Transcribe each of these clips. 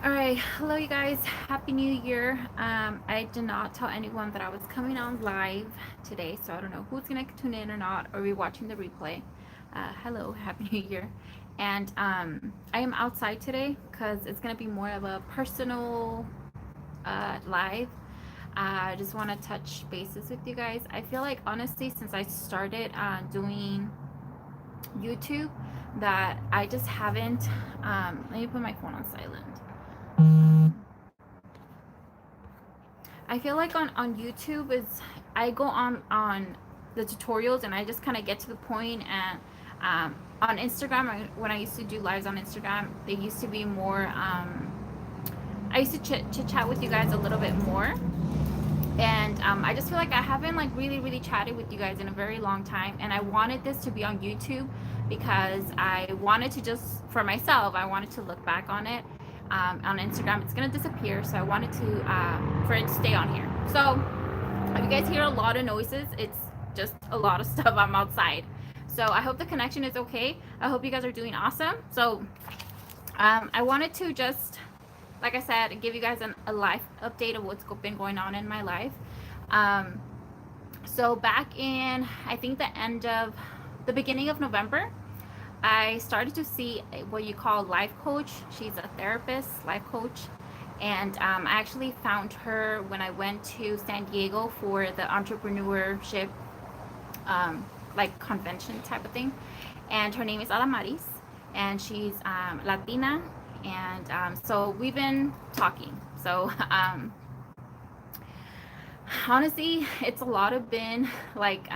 All right, hello you guys. Happy New Year. I did not tell anyone that I was coming on live today, so I don't know who's gonna tune in or not, or be watching the replay. Hello, Happy New Year. And I am outside today because it's gonna be more of a personal live. I just want to touch bases with you guys. I feel like honestly, since I started doing YouTube, that I just haven't. Let me put my phone on silent. I feel like on YouTube is I go on the tutorials and I just kind of get to the point. And on Instagram, when I used to do lives on Instagram, they used to be more. I used to chit chat with you guys a little bit more, and I just feel like I haven't like really chatted with you guys in a very long time, and I wanted this to be on YouTube because I wanted to just for myself. I wanted to look back on it. On Instagram, it's gonna disappear, so I wanted to for it to stay on here. So if you guys hear a lot of noises, it's just a lot of stuff. I'm outside, so I hope the connection is okay. I hope you guys are doing awesome. So I wanted to just, like I said, give you guys a life update of what's been going on in my life. Um, so back in, I think the beginning of November, I started to see what you call life coach. She's a therapist, life coach. And I actually found her when I went to San Diego for the entrepreneurship like convention type of thing. And her name is Adamaris, and she's Latina. And so we've been talking. So honestly, it's a lot of been like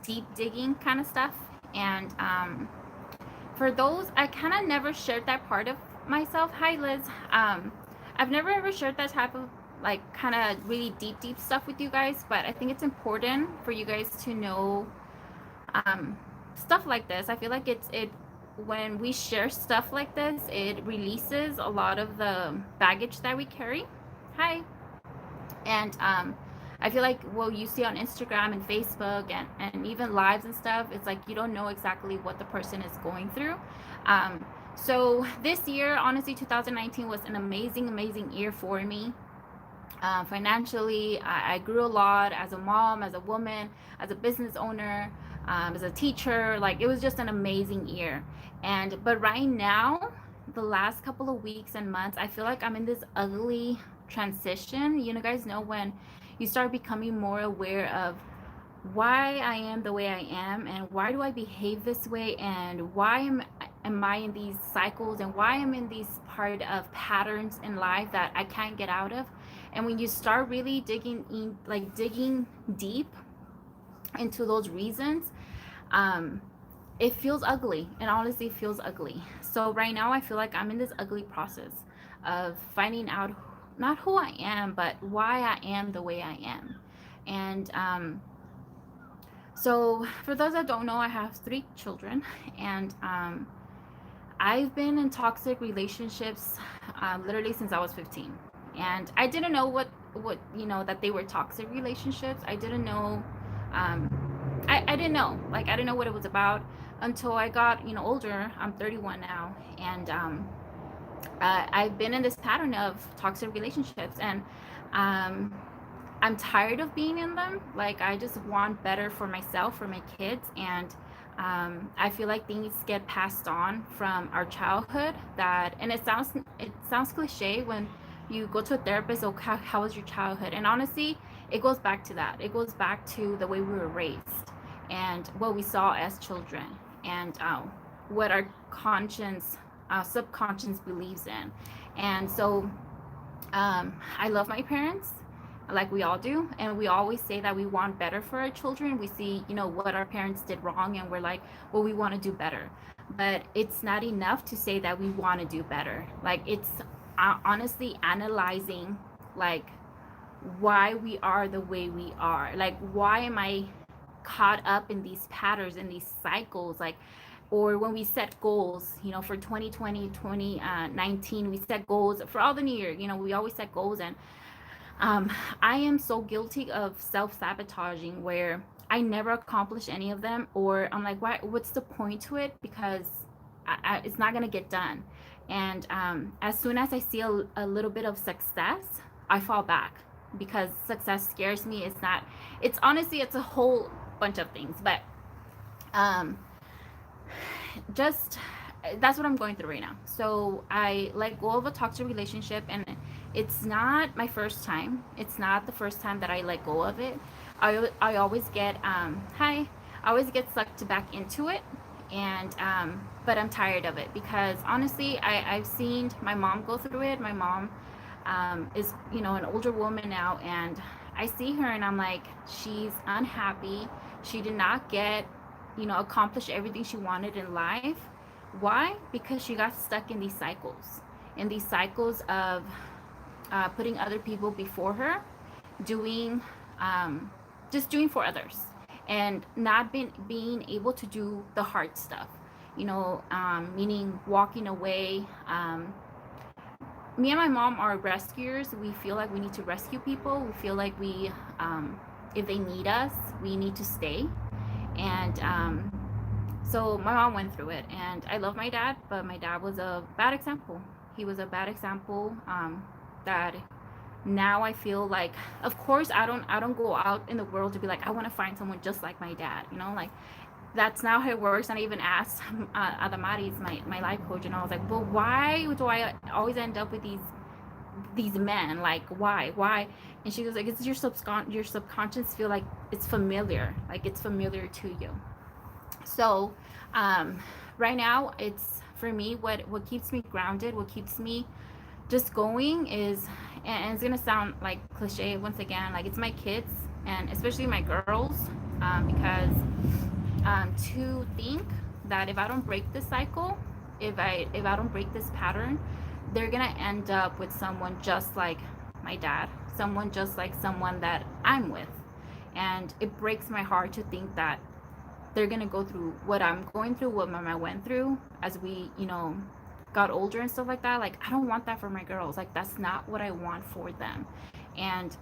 deep digging kind of stuff. And for those, I kind of never shared that part of myself. Hi, Liz. I've never ever shared that type of like kind of really deep stuff with you guys, but I think it's important for you guys to know um, stuff like this. I feel like it when we share stuff like this, it releases a lot of the baggage that we carry. Hi. And I feel like what you see on Instagram and Facebook and even lives and stuff, it's like you don't know exactly what the person is going through. So this year, honestly, 2019 was an amazing year for me. Financially, I grew a lot as a mom, as a woman, as a business owner, as a teacher. Like it was just an amazing year. And but right now, the last couple of weeks and months, I feel like I'm in this ugly transition. You know, guys know when you start becoming more aware of why I am the way I am and why do I behave this way and why am I in these cycles and why I'm in these part of patterns in life that I can't get out of. And when you start really digging in, like digging deep into those reasons, um, it feels ugly. And honestly feels ugly. So right now I feel like I'm in this ugly process of finding out not who I am, but why I am the way I am. And so, for those that don't know, I have three children, and I've been in toxic relationships literally since I was 15. And I didn't know what that they were toxic relationships. I didn't know. I didn't know. Like I didn't know what it was about until I got older. I'm 31 now, and I've been in this pattern of toxic relationships, and um, I'm tired of being in them. Like I just want better for myself, for my kids, and I feel like things get passed on from our childhood. And it sounds cliche when you go to a therapist. Oh, how was your childhood? And honestly, it goes back to that. It goes back to the way we were raised and what we saw as children, and what our subconscious believes in. And so I love my parents like we all do, and we always say that we want better for our children. We see what our parents did wrong, and we're like, well, we want to do better. But it's not enough to say that we want to do better. Like it's honestly analyzing like why we are the way we are. Like why am I caught up in these patterns, in these cycles? Like, or when we set goals, for 2020, 2019, we set goals for all the new year. We always set goals, and I am so guilty of self-sabotaging where I never accomplish any of them, or I'm like, what's the point to it? Because it's not gonna get done. And as soon as I see a little bit of success, I fall back because success scares me. It's not, it's honestly, it's a whole bunch of things, but um, just that's what I'm going through right now. So I let go of a toxic relationship, and it's not my first time. It's not the first time that I let go of it. I always get hi, I always get sucked back into it, and but I'm tired of it because honestly, I've seen my mom go through it. My mom is, you know, an older woman now, and I see her and I'm like, she's unhappy. She did not get, you know, accomplish everything she wanted in life. Why? Because she got stuck in these cycles of putting other people before her, doing um, just doing for others, and not being able to do the hard stuff. You know, meaning walking away. Me and my mom are rescuers. We feel like we need to rescue people. We feel like if they need us, we need to stay. And so my mom went through it, and I love my dad, but my dad was a bad example. He was a bad example that now I feel like, of course, I don't go out in the world to be like, I want to find someone just like my dad, you know, like that's not how it works. And I even asked Adamaris, my life coach, and I was like, but why do I always end up with these men? Like, why? And she was like, it's your subconscious feel like it's familiar, like it's familiar to you. So um, right now, it's for me, what keeps me grounded, what keeps me just going is, and it's gonna sound like cliche once again, like it's my kids, and especially my girls, because to think that if I don't break this cycle, if I don't break this pattern, they're gonna end up with someone just like my dad, someone just like someone that I'm with. And it breaks my heart to think that they're gonna go through what I'm going through, what mama went through as we, you know, got older and stuff like that. Like, I don't want that for my girls. Like, that's not what I want for them. and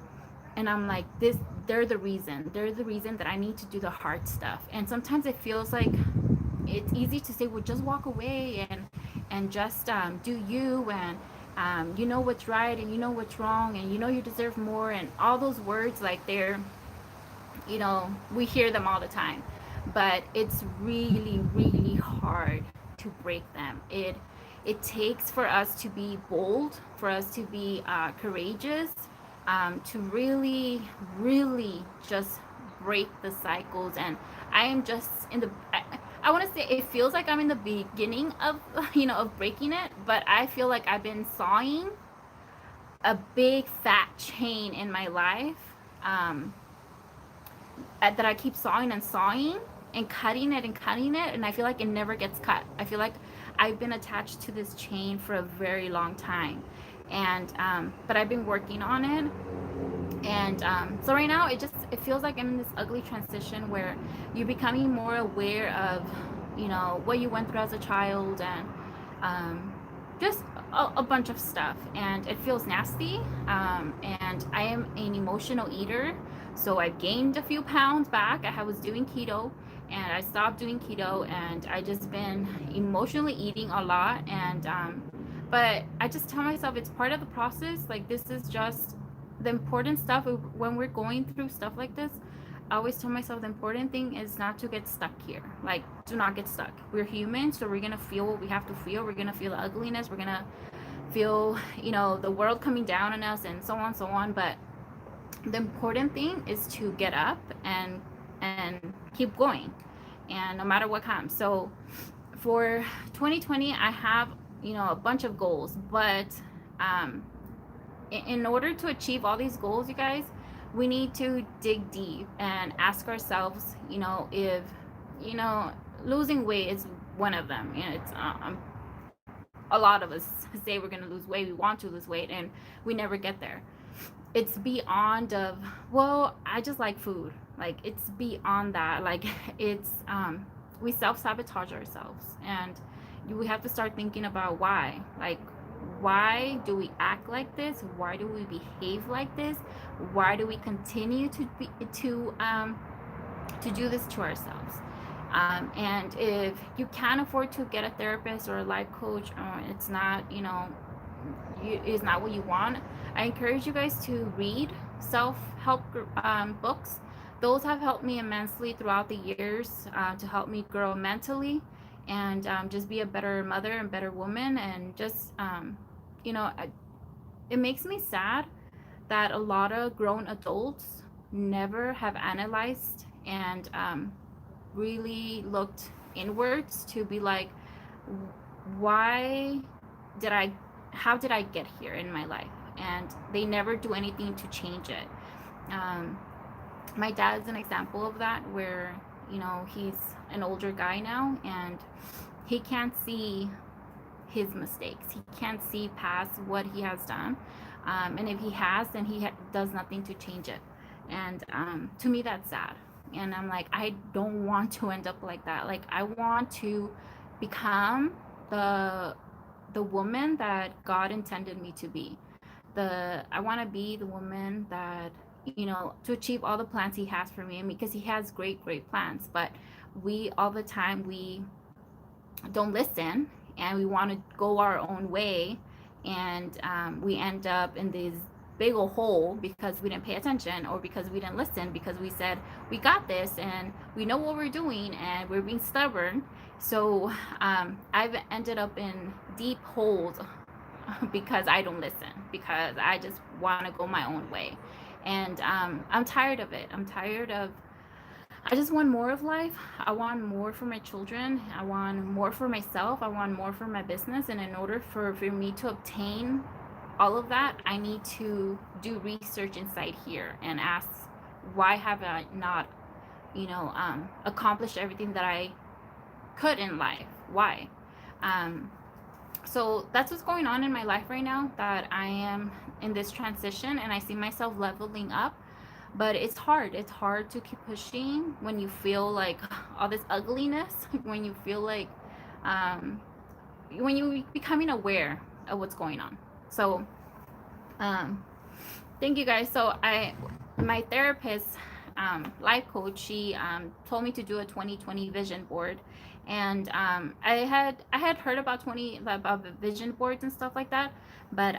and I'm like, this, they're the reason that I need to do the hard stuff. And sometimes it feels like it's easy to say, well, just walk away and just do you, and you know what's right, and you know what's wrong, and you know you deserve more, and all those words, like they're, you know, we hear them all the time, but it's really, really hard to break them. It takes for us to be bold, for us to be courageous, to really, really just break the cycles. And I am just in the, I want to say it feels like I'm in the beginning of, you know, of breaking it, but I feel like I've been sawing a big fat chain in my life, um, that I keep sawing and sawing and cutting it and cutting it, and I feel like it never gets cut. I feel like I've been attached to this chain for a very long time, and but I've been working on it. And so right now it feels like I'm in this ugly transition where you're becoming more aware of, you know, what you went through as a child, and um, just a bunch of stuff, and it feels nasty. And I am an emotional eater, so I've gained a few pounds back. I was doing keto, and I stopped doing keto, and I just been emotionally eating a lot. And but I just tell myself it's part of the process. Like, this is just the important stuff. When we're going through stuff like this, I always tell myself the important thing is not to get stuck here. Like, do not get stuck. We're human, so we're gonna feel what we have to feel. We're gonna feel the ugliness. We're gonna feel, you know, the world coming down on us, and so on, so on. But the important thing is to get up and keep going, and no matter what comes. So for 2020, I have, you know, a bunch of goals, but um, in order to achieve all these goals, you guys, we need to dig deep and ask ourselves, you know, if, you know, losing weight is one of them. And it's a lot of us say we're going to lose weight, we want to lose weight, and we never get there. It's beyond of, well, I just like food. Like, it's beyond that. Like, it's we self-sabotage ourselves, and we have to start thinking about why. Like, why do we act like this? Why do we behave like this? Why do we continue to do this to ourselves? And if you can't afford to get a therapist or a life coach, or it's not, is not what you want, I encourage you guys to read self-help books. Those have helped me immensely throughout the years, to help me grow mentally, and just be a better mother and better woman. And just, you know, it makes me sad that a lot of grown adults never have analyzed and really looked inwards to be like, why did I, how did I get here in my life? And they never do anything to change it. Um, my dad's an example of that, where, he's an older guy now, and he can't see his mistakes. He can't see past what he has done. And if he has, then he does nothing to change it. And to me, that's sad. And I'm like, I don't want to end up like that. Like, I want to become the woman that God intended me to be. I want to be the woman that, to achieve all the plans he has for me. I mean, because he has great plans, but we all the time, we don't listen, and we want to go our own way, and we end up in this big old hole because we didn't pay attention, or because we didn't listen, because we said we got this and we know what we're doing, and we're being stubborn. So I've ended up in deep holes because I don't listen, because I just want to go my own way. And I'm tired of it. I just want more of life. I want more for my children. I want more for myself. I want more for my business. And in order for me to obtain all of that, I need to do research inside here and ask, why have I not, accomplished everything that I could in life? Why? So that's what's going on in my life right now, that I am in this transition, and I see myself leveling up. But it's hard to keep pushing when you feel like all this ugliness, when you feel like when you becoming aware of what's going on. So thank you guys. So my therapist, life coach, she told me to do a 2020 vision board. And I had heard about the vision boards and stuff like that, but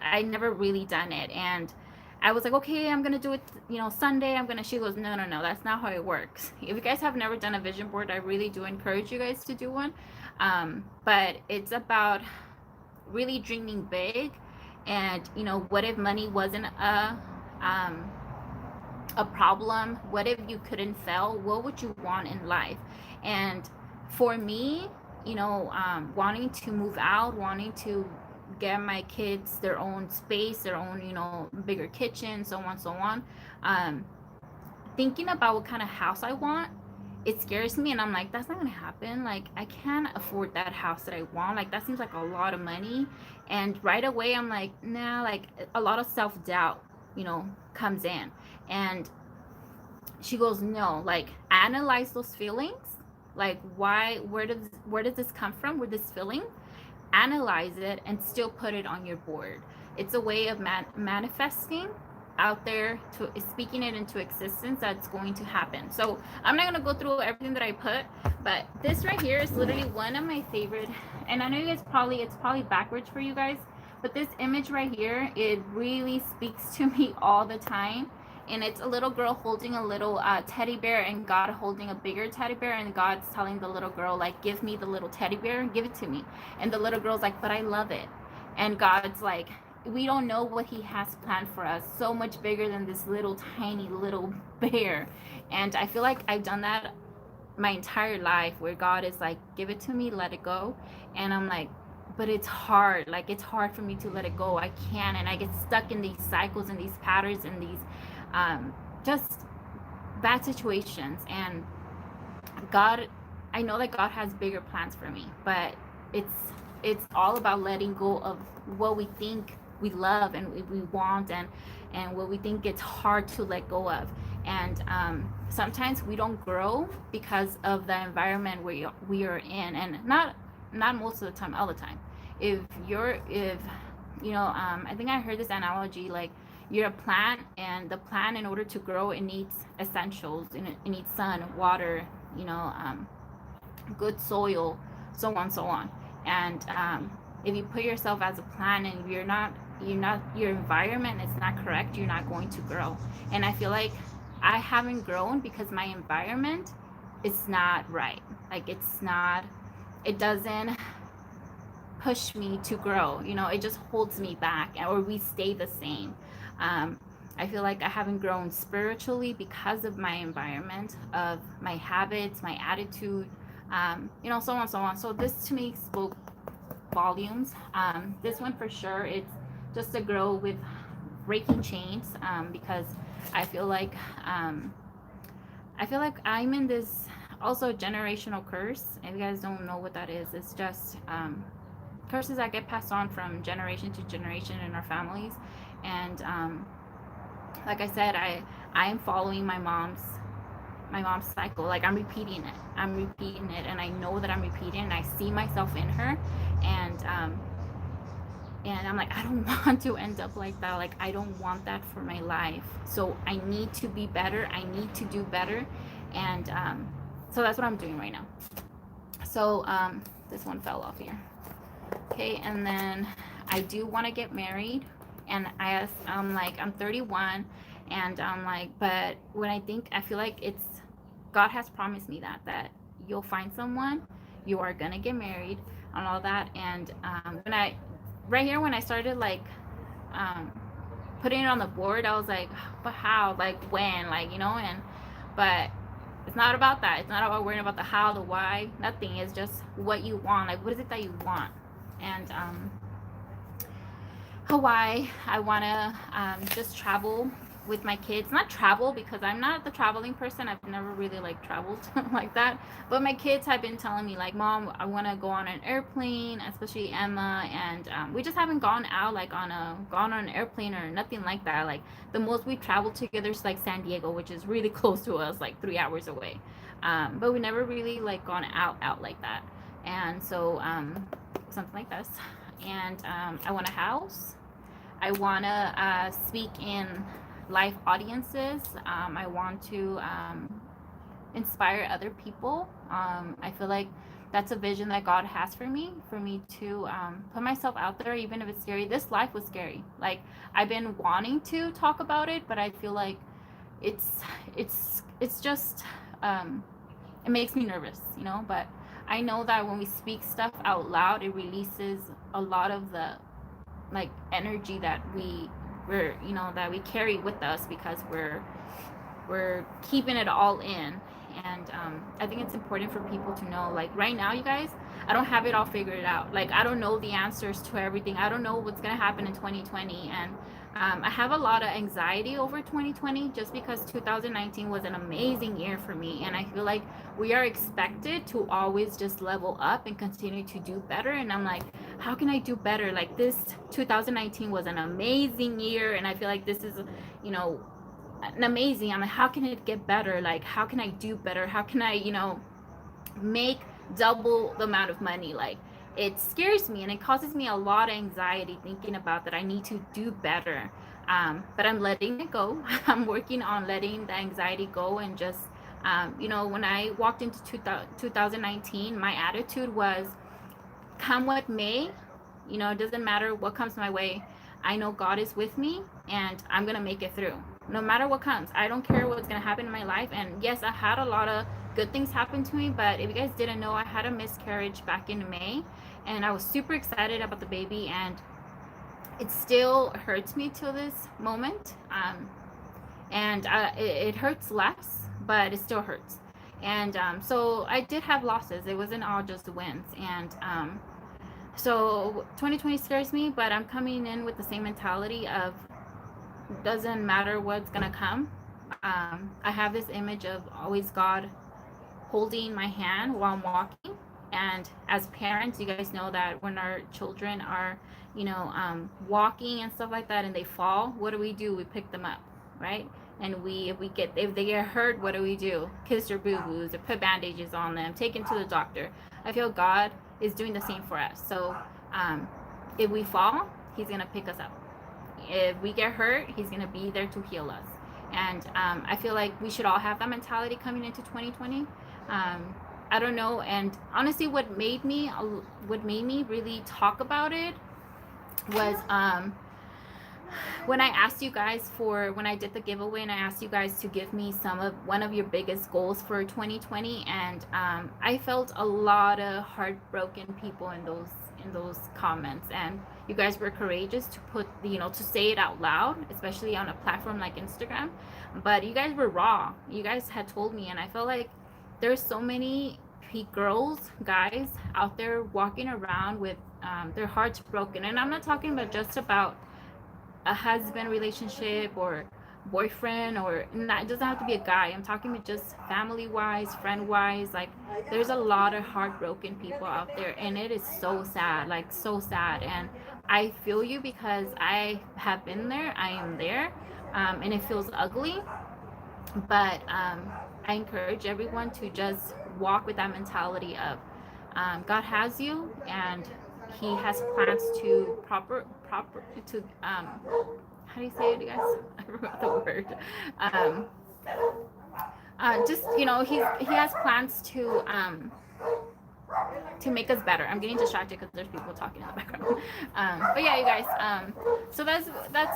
I never really done it. And I was like, okay, I'm gonna do it, Sunday. She goes, no, that's not how it works. If you guys have never done a vision board, I really do encourage you guys to do one. But it's about really dreaming big. And what if money wasn't a problem? What if you couldn't fail? What would you want in life? And for me, wanting to move out, wanting to get my kids their own space, their own, bigger kitchen, so on. Thinking about what kind of house I want, it scares me, and I'm like, that's not gonna happen. Like, I can't afford that house that I want. Like, that seems like a lot of money. And right away, I'm like, nah. Like, a lot of self-doubt, comes in. And she goes, no, like, analyze those feelings. Like, where does this come from? Where this feeling? Analyze it and still put it on your board. It's a way of manifesting out there, to speaking it into existence, that's going to happen. So I'm not going to go through everything that I put, but this right here is literally one of my favorite. And I know you guys it's probably backwards for you guys, but this image right here, it really speaks to me all the time. And it's a little girl holding a little teddy bear, and God holding a bigger teddy bear, and God's telling the little girl, like, give me the little teddy bear, give it to me. And the little girl's like, but I love it. And God's like, we don't know what he has planned for us, so much bigger than this little tiny little bear. And I feel like I've done that my entire life, where God is like, give it to me, let it go. And I'm like, but it's hard. Like, it's hard for me to let it go. I can't. And I get stuck in these cycles and these patterns and these just bad situations. And God, I know that God has bigger plans for me, but it's all about letting go of what we think we love and we want, and what we think it's hard to let go of. And sometimes we don't grow because of the environment we are in, and not most of the time, all the time. I think I heard this analogy, like, you're a plant, and the plant, in order to grow, it needs essentials, and it needs sun, water, you know, good soil, so on, so on. And if you put yourself as a plant and you're not your environment is not correct, you're not going to grow. And I feel like I haven't grown because my environment is not right. Like, it doesn't push me to grow. You know, it just holds me back, or we stay the same. um, I feel like I haven't grown spiritually because of my environment, of my habits, my attitude, you know, so on, so on. So this to me spoke volumes. This one for sure, it's just to grow with breaking chains, because I feel like um, I feel like I'm in this also generational curse. If you guys don't know what that is, it's just curses that get passed on from generation to generation in our families. And like I said, I am following my mom's cycle. Like, I'm repeating it, and I know that I'm repeating it, and I see myself in her. And I'm like, I don't want to end up like that. Like, I don't want that for my life. So I need to be better, I need to do better. And so that's what I'm doing right now. So this one fell off here. Okay, and then I do want to get married. And I'm like, I'm 31, and I'm like, but when I feel like it's, God has promised me that you'll find someone, you are gonna get married, and all that. And right here, when I started, like, um, putting it on the board, I was like, but how, like, when, like, you know. And but it's not about that. It's not about worrying about the how, the why, nothing. It's just what you want. Like, what is it that you want? And Hawaii. I want to just travel with my kids. Not travel, because I'm not the traveling person. I've never really, like, traveled like that. But my kids have been telling me, like, Mom, I want to go on an airplane, especially Emma. And we just haven't gone out, like, gone on an airplane or nothing like that. Like, the most we traveled together is, like, San Diego, which is really close to us, like 3 hours away. But we never really, like, gone out like that. And so something like this. And I want a house. I want to speak in live audiences. I want to inspire other people. I feel like that's a vision that God has for me to put myself out there, even if it's scary. This life was scary. Like, I've been wanting to talk about it, but I feel like it's just it makes me nervous, you know. But I know that when we speak stuff out loud, it releases a lot of the, like, energy that that we carry with us, because we're keeping it all in. And I think it's important for people to know, like, right now, you guys, I don't have it all figured out. Like, I don't know the answers to everything. I don't know what's gonna happen in 2020. And I have a lot of anxiety over 2020, just because 2019 was an amazing year for me. And I feel like we are expected to always just level up and continue to do better. And I'm like, how can I do better? Like, this 2019 was an amazing year, and I feel like this is, you know, an amazing. I'm like, how can it get better? Like, how can I do better? How can I, make double the amount of money? Like, it scares me, and it causes me a lot of anxiety thinking about that. I need to do better. But I'm letting it go. I'm working on letting the anxiety go, and just, when I walked into 2019, my attitude was, come what may, it doesn't matter what comes my way. I know God is with me, and I'm going to make it through. No matter what comes, I don't care what's going to happen in my life. And yes, I had a lot of good things happen to me, but if you guys didn't know, I had a miscarriage back in May, and I was super excited about the baby, and it still hurts me till this moment. And it hurts less, but it still hurts. And so I did have losses. It wasn't all just wins. And so 2020 scares me, but I'm coming in with the same mentality of, doesn't matter what's gonna come. I have this image of always God holding my hand while I'm walking. And as parents, you guys know that when our children are, walking and stuff like that, and they fall, what do? We pick them up, right? And if they get hurt, what do? Kiss their boo-boos, or put bandages on them, take them to the doctor. I feel God is doing the same for us. So if we fall, He's gonna pick us up. If we get hurt, he's gonna be there to heal us. And I feel like we should all have that mentality coming into 2020. I don't know. And honestly, what made me really talk about it was when I asked you guys for when I did the giveaway, and I asked you guys to give me one of your biggest goals for 2020, and I felt a lot of heartbroken people in those comments, and you guys were courageous to put to say it out loud, especially on a platform like Instagram. But you guys were raw. You guys had told me, and I felt like there's so many girls, guys out there walking around with their hearts broken, and I'm not talking about just about a husband relationship or boyfriend, or not, it doesn't have to be a guy. I'm talking about just family wise, friend wise. Like, there's a lot of heartbroken people out there, and it is so sad, like so sad. And I feel you because I have been there, I am there, and it feels ugly. But I encourage everyone to just walk with that mentality of God has you, and he has plans to proper to how do you say it, you guys? I forgot the word. Just he has plans to make us better. I'm getting distracted because there's people talking in the background. But yeah, you guys. So that's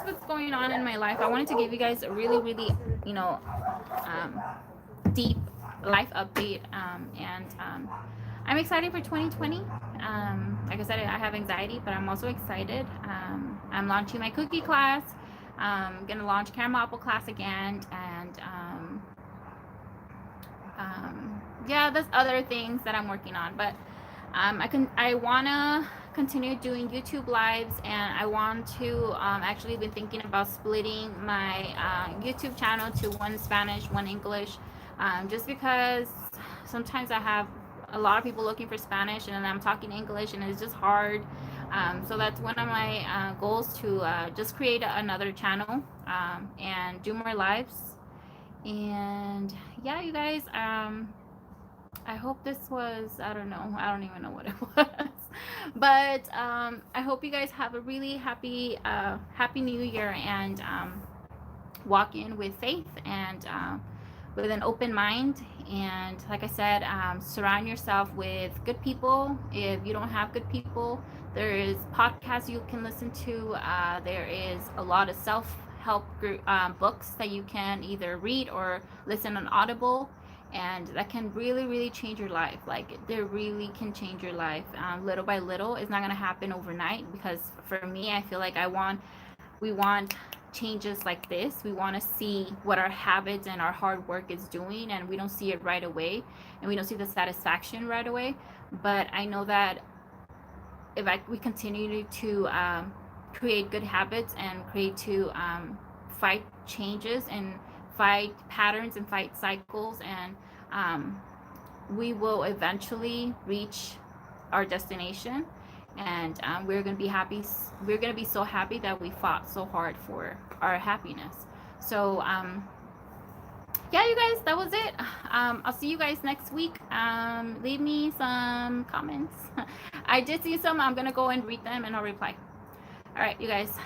what's going on in my life. I wanted to give you guys a really, really, deep life update. And I'm excited for 2020. Like I said, I have anxiety, but I'm also excited. I'm launching my cookie class. I'm gonna launch caramel apple class again, and yeah, there's other things that I'm working on. But I wanna continue doing YouTube lives, and I want to actually been thinking about splitting my YouTube channel to one Spanish, one English, just because sometimes I have a lot of people looking for Spanish, and then I'm talking English, and it's just hard. So that's one of my goals, to just create another channel and do more lives. And yeah, you guys, I hope this was, I don't even know what it was. But I hope you guys have a really happy new year, and walk in with faith, and with an open mind. And like I said, surround yourself with good people. If you don't have good people, there is podcasts you can listen to. There is a lot of self-help group books that you can either read or listen on Audible, and that can really, really change your life. Like, they really can change your life little by little. It's not going to happen overnight, because for me, I feel like we want changes like this. We want to see what our habits and our hard work is doing, and we don't see it right away, and we don't see the satisfaction right away. But I know that if we continue to create good habits, and create to fight changes, and fight patterns, and fight cycles, and we will eventually reach our destination. And we're gonna be happy. We're gonna be so happy that we fought so hard for our happiness. So yeah, you guys, that was it. I'll see you guys next week. Leave me some comments. I did see some. I'm gonna go and read them, and I'll reply. All right, you guys.